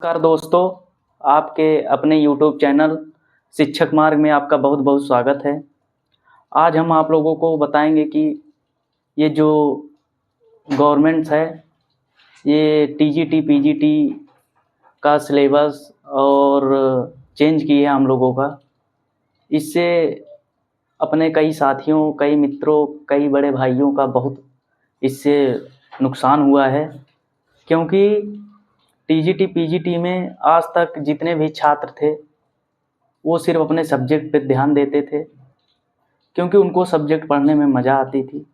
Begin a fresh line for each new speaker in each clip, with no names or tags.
नमस्कार दोस्तों, आपके अपने यूट्यूब चैनल शिक्षक मार्ग में आपका बहुत बहुत स्वागत है। आज हम आप लोगों को बताएंगे कि ये जो गवर्नमेंट्स है, ये टीजीटी पीजीटी का सिलेबस और चेंज की है हम लोगों का। इससे अपने कई साथियों, कई मित्रों, कई बड़े भाइयों का बहुत इससे नुकसान हुआ है, क्योंकि टीजीटी पीजीटी में आज तक जितने भी छात्र थे वो सिर्फ अपने सब्जेक्ट पे ध्यान देते थे, क्योंकि उनको सब्जेक्ट पढ़ने में मज़ा आती थी।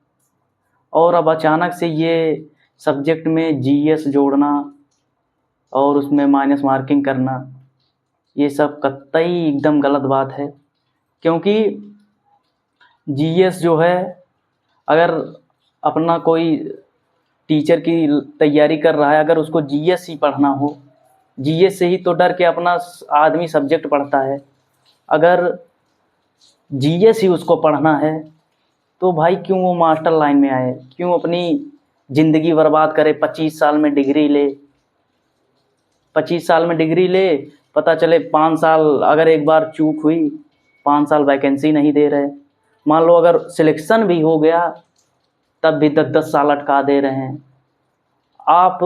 और अब अचानक से ये सब्जेक्ट में जीएस जोड़ना और उसमें माइनस मार्किंग करना, ये सब कतई एकदम गलत बात है। क्योंकि जीएस जो है, अगर अपना कोई टीचर की तैयारी कर रहा है, अगर उसको जीएस ही पढ़ना हो, जीएस से ही तो डर के अपना आदमी सब्जेक्ट पढ़ता है। अगर जीएस ही उसको पढ़ना है तो भाई क्यों वो मास्टर लाइन में आए, क्यों अपनी ज़िंदगी बर्बाद करे। 25 साल में डिग्री ले, 25 साल में डिग्री ले, पता चले 5 साल अगर एक बार चूक हुई, 5 साल वैकेंसी नहीं दे रहे। मान लो अगर सिलेक्शन भी हो गया तब भी 10-10 साल अटका दे रहे हैं। आप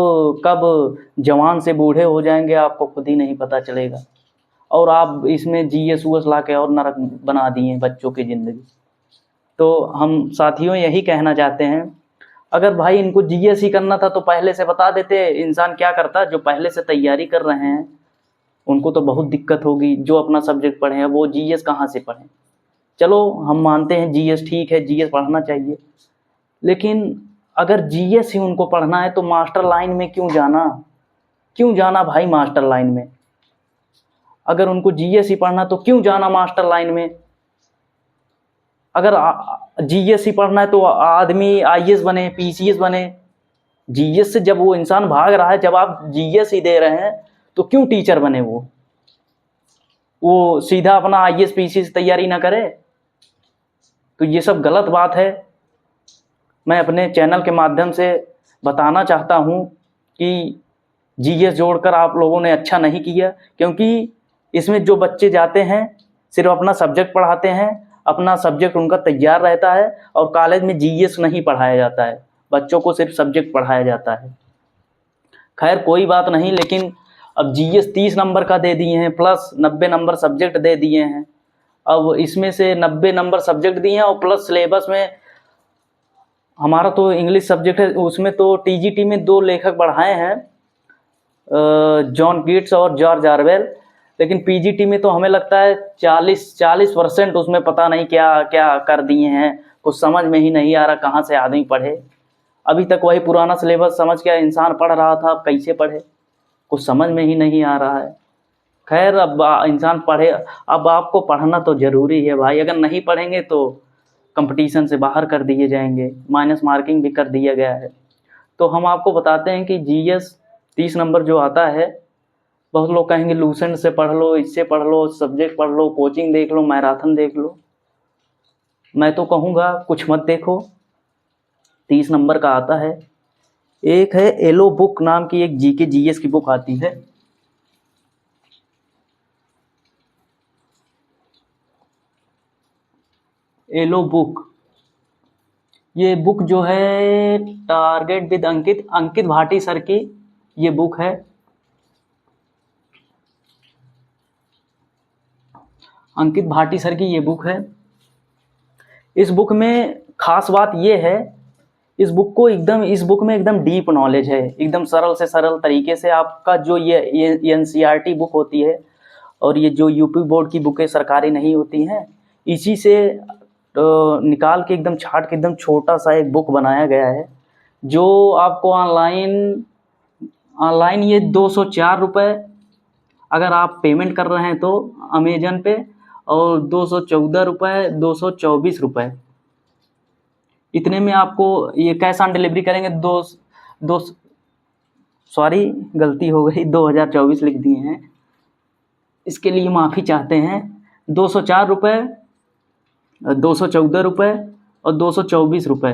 कब जवान से बूढ़े हो जाएंगे आपको खुद ही नहीं पता चलेगा। और आप इसमें जीएस ऊएस ला के और नरक बना दिए बच्चों की ज़िंदगी। तो हम साथियों यही कहना चाहते हैं, अगर भाई इनको जीएस ही करना था तो पहले से बता देते। इंसान क्या करता, जो पहले से तैयारी कर रहे हैं उनको तो बहुत दिक्कत होगी। जो अपना सब्जेक्ट पढ़े हैं वो जीएस कहाँ से पढ़ें। चलो हम मानते हैं जीएस ठीक है, जीएस पढ़ना चाहिए, लेकिन अगर जीएस ही उनको पढ़ना है तो मास्टर लाइन में क्यों जाना भाई मास्टर लाइन में। अगर उनको जीएस ही पढ़ना तो क्यों जाना मास्टर लाइन में। अगर जीएस ही पढ़ना है तो आदमी आईएएस बने, पीसीएस बने। जीएस से जब वो इंसान भाग रहा है, जब आप जीएस ही दे रहे हैं तो क्यों टीचर बने। वो सीधा अपना आईएएस पीसीएस तैयारी ना करे। तो ये सब गलत बात है। मैं अपने चैनल के माध्यम से बताना चाहता हूँ कि जीएस जोड़कर आप लोगों ने अच्छा नहीं किया, क्योंकि इसमें जो बच्चे जाते हैं सिर्फ अपना सब्जेक्ट पढ़ाते हैं, अपना सब्जेक्ट उनका तैयार रहता है, और कॉलेज में जीएस नहीं पढ़ाया जाता है, बच्चों को सिर्फ सब्जेक्ट पढ़ाया जाता है। खैर कोई बात नहीं, लेकिन अब जीएस 30 नंबर का दे दिए हैं, प्लस 90 नंबर सब्जेक्ट दे दिए हैं। अब इसमें से 90 नंबर सब्जेक्ट दिए हैं और प्लस सिलेबस में हमारा तो इंग्लिश सब्जेक्ट है, उसमें तो टीजीटी में 2 लेखक बढ़ाए हैं, जॉन कीट्स और जॉर्ज ऑरवेल। लेकिन पीजीटी में तो हमें लगता है 40% उसमें पता नहीं क्या क्या कर दिए हैं। कुछ समझ में ही नहीं आ रहा कहाँ से आदमी पढ़े। अभी तक वही पुराना सिलेबस समझ के इंसान पढ़ रहा था, अब कैसे पढ़े, कुछ समझ में ही नहीं आ रहा है। खैर अब इंसान पढ़े। अब आपको पढ़ना तो ज़रूरी है भाई, अगर नहीं पढ़ेंगे तो कंपटीशन से बाहर कर दिए जाएंगे, माइनस मार्किंग भी कर दिया गया है। तो हम आपको बताते हैं कि जीएस 30 नंबर जो आता है, बहुत लोग कहेंगे लूसेंट से पढ़ लो, इससे पढ़ लो, सब्जेक्ट पढ़ लो, कोचिंग देख लो, मैराथन देख लो। मैं तो कहूँगा कुछ मत देखो। 30 नंबर का आता है, एक है एलो बुक नाम की, एक जीके जीएस की बुक आती है। एलो बुक, ये बुक जो है target with Ankit Bhati sir की ये बुक है। अंकित भाटी सर की ये बुक है। इस बुक में खास बात ये है, इस बुक में एकदम डीप नॉलेज है, एकदम सरल से सरल तरीके से आपका जो ये एनसीईआरटी बुक होती है और ये जो यूपी बोर्ड की बुकें सरकारी नहीं होती हैं, इसी से निकाल के एकदम छाट के एकदम छोटा सा एक बुक बनाया गया है, जो आपको ऑनलाइन ये 204 रुपये अगर आप पेमेंट कर रहे हैं तो अमेजन पे, और 214 रुपये, 224 रुपये, इतने में आपको ये कैश ऑन डिलीवरी करेंगे। सॉरी गलती हो गई, 2024 लिख दिए हैं, इसके लिए माफ़ी चाहते हैं। 204 रुपये, 214 रुपये और 224 रुपये,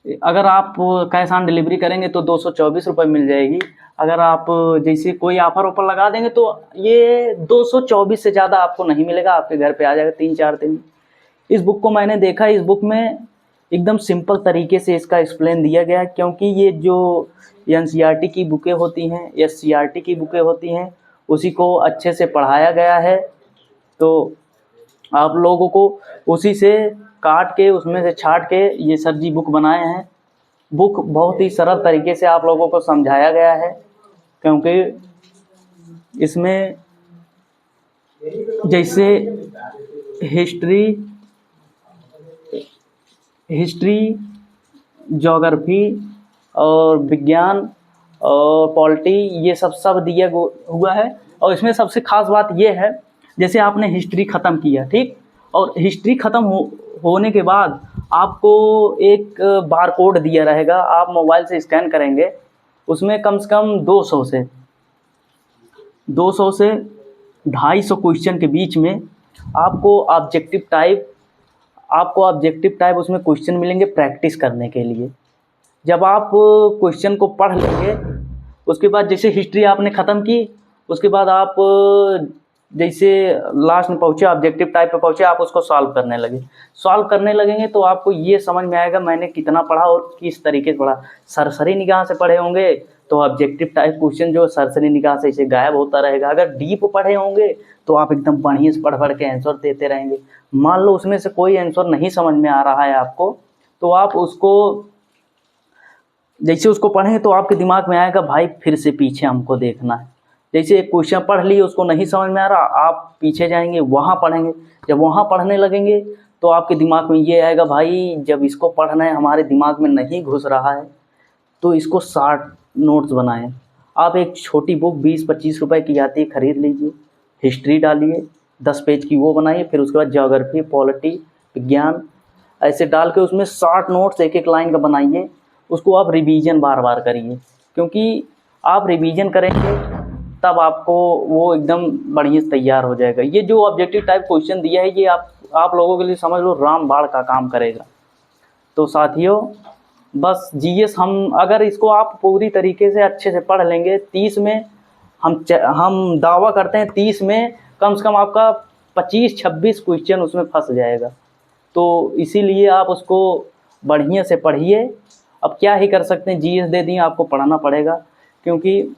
अगर आप कैश ऑन डिलीवरी करेंगे तो 224 रुपये मिल जाएगी। अगर आप जैसे कोई ऑफर ओफर लगा देंगे तो ये 224 से ज़्यादा आपको नहीं मिलेगा, आपके घर पे आ जाएगा 3-4 दिन। इस बुक को मैंने देखा, इस बुक में एकदम सिंपल तरीके से इसका एक्सप्लेन दिया गया है, क्योंकि ये जो एनसीईआरटी की बुकें होती हैं, एससीईआरटी की बुकें होती हैं, उसी को अच्छे से पढ़ाया गया है। तो आप लोगों को उसी से काट के, उसमें से छाट के ये सर जी बुक बनाए हैं। बुक बहुत ही सरल तरीके से आप लोगों को समझाया गया है, क्योंकि इसमें जैसे हिस्ट्री, ज्योग्राफी और विज्ञान और पॉलिटी, ये सब दिया हुआ है। और इसमें सबसे ख़ास बात ये है, जैसे आपने हिस्ट्री ख़त्म किया, ठीक, और हिस्ट्री ख़त्म होने के बाद आपको एक बार कोड दिया रहेगा, आप मोबाइल से स्कैन करेंगे, उसमें कम से कम 200 से 250 क्वेश्चन के बीच में आपको ऑब्जेक्टिव टाइप उसमें क्वेश्चन मिलेंगे प्रैक्टिस करने के लिए। जब आप क्वेश्चन को पढ़ लेंगे, उसके बाद जैसे हिस्ट्री आपने ख़त्म की, उसके बाद आप जैसे लास्ट में पहुँचे, ऑब्जेक्टिव टाइप पे पहुँचे, आप उसको सॉल्व करने लगेंगे तो आपको ये समझ में आएगा मैंने कितना पढ़ा और किस तरीके से पढ़ा। सरसरी निगाह से पढ़े होंगे तो ऑब्जेक्टिव टाइप क्वेश्चन जो सरसरी निगाह से इसे गायब होता रहेगा। अगर डीप पढ़े होंगे तो आप एकदम बढ़िया से पढ़ के आंसर देते रहेंगे। मान लो उसमें से कोई आंसर नहीं समझ में आ रहा है आपको, तो आप उसको जैसे उसको पढ़ें तो आपके दिमाग में आएगा भाई फिर से पीछे हमको देखना है। जैसे एक क्वेश्चन पढ़ लिए, उसको नहीं समझ में आ रहा, आप पीछे जाएंगे, वहाँ पढ़ेंगे। जब वहाँ पढ़ने लगेंगे तो आपके दिमाग में ये आएगा भाई जब इसको पढ़ना है, हमारे दिमाग में नहीं घुस रहा है, तो इसको 60 नोट्स बनाएं। आप एक छोटी बुक 20-25 रुपए की आती है, ख़रीद लीजिए, हिस्ट्री डालिए 10 पेज की, वो बनाइए, फिर उसके बाद ज्योग्राफी, पॉलिटी, विज्ञान, ऐसे डाल के उसमें 60 नोट्स एक लाइन का बनाइए। उसको आप रिवीजन बार बार करिए, क्योंकि आप रिवीजन करेंगे तब आपको वो एकदम बढ़िया से तैयार हो जाएगा। ये जो ऑब्जेक्टिव टाइप क्वेश्चन दिया है, ये आप लोगों के लिए समझ लो रामबाण का काम करेगा। तो साथियों, बस जीएस हम अगर इसको आप पूरी तरीके से अच्छे से पढ़ लेंगे, 30 में हम दावा करते हैं 30 में कम से कम आपका 25-26 क्वेश्चन उसमें फंस जाएगा। तो इसीलिए आप उसको बढ़िया से पढ़िए। अब क्या ही कर सकते हैं, जीएस दे दिए, आपको पढ़ना पड़ेगा, क्योंकि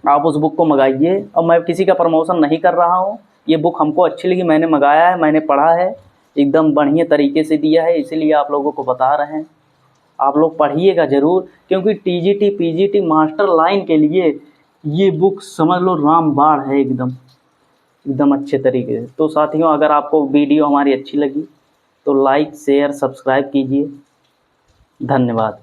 आप उस बुक को मंगाइए। अब मैं किसी का प्रमोशन नहीं कर रहा हूँ, ये बुक हमको अच्छी लगी, मैंने मंगाया है, मैंने पढ़ा है, एकदम बढ़िया तरीके से दिया है, इसीलिए आप लोगों को बता रहे हैं। आप लोग पढ़िएगा ज़रूर, क्योंकि टीजीटी पीजीटी मास्टर लाइन के लिए ये बुक समझ लो रामबाण है, एकदम अच्छे तरीके से। तो साथियों, अगर आपको वीडियो हमारी अच्छी लगी तो लाइक, शेयर, सब्सक्राइब कीजिए। धन्यवाद।